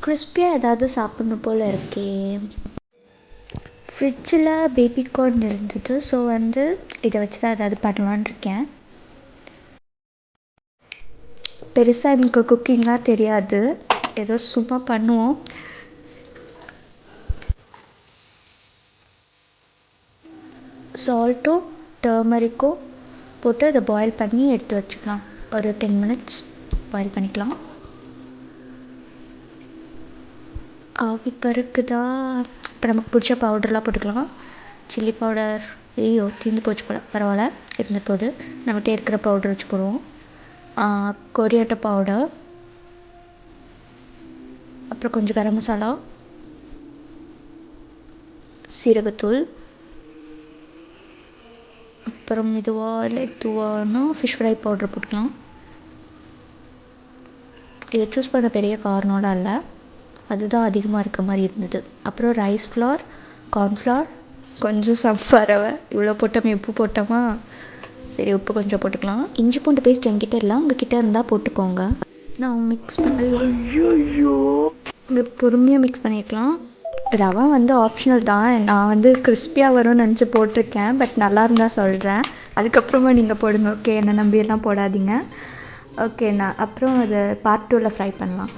கிறிஸ்பியாக ஏதாவது சாப்பிட்ணும் போல் இருக்கே. ஃப்ரிட்ஜில் பேபிகார்ன் இருந்தது. ஸோ இதை வச்சு தான் ஏதாவது பண்ணலான்னு இருக்கேன். பெருசாக எனக்கு குக்கிங்லாம் தெரியாது, ஏதோ சும்மா பண்ணுவோம். சால்ட்டும் டர்மரிக்கும் போட்டு அதை பாயில் பண்ணி எடுத்து வச்சுக்கலாம். ஒரு 10 minutes பாயில் பண்ணிக்கலாம். ஆவி பருக்குதா. இப்போ நமக்கு பிடிச்ச பவுடர்லாம் போட்டுக்கலாம். சில்லி பவுடர் தீர்ந்து போச்சு போல, பரவாயில்ல இருந்த போது நம்மகிட்ட இருக்கிற பவுடர் வச்சு போடுவோம். கொரியாண்டர் பவுடர், அப்புறம் கொஞ்சம் கரம் மசாலா, சீரகத்தூள், அப்புறம் இதுவானா ஃபிஷ் ஃப்ரை பவுடர் போட்டுக்கலாம். இதை சூஸ் பண்ண பெரிய காரணம்லாம் இல்லை, அதுதான் அதிகமாக இருக்க மாதிரி இருந்தது. அப்புறம் ரைஸ் ஃப்ளார், கார்ன்ஃப்ளார், கொஞ்சம் சம்பா ரவை, இவ்வளோ போட்டோமே. உப்பு போட்டோமா, சரி உப்பு கொஞ்சம் போட்டுக்கலாம். இஞ்சி பூண்டு பேஸ்ட் என்கிட்ட இல்லை, உங்ககிட்ட இருந்தால் போட்டுக்கோங்க. நான் மிக்ஸ் பண்ண பொறுமையாக மிக்ஸ் பண்ணிக்கலாம். ரவை ஆப்ஷனல் தான். நான் கிறிஸ்பியாக வரும்னு நினச்சி போட்டிருக்கேன், பட் நல்லா இருந்தால் சொல்கிறேன். அதுக்கப்புறமா நீங்கள் போடுங்க, ஓகே? என்னை நம்பியெல்லாம் போடாதீங்க, ஓகே? அப்புறம் அதை பார்ட் 2ல் ஃப்ரை பண்ணலாம்.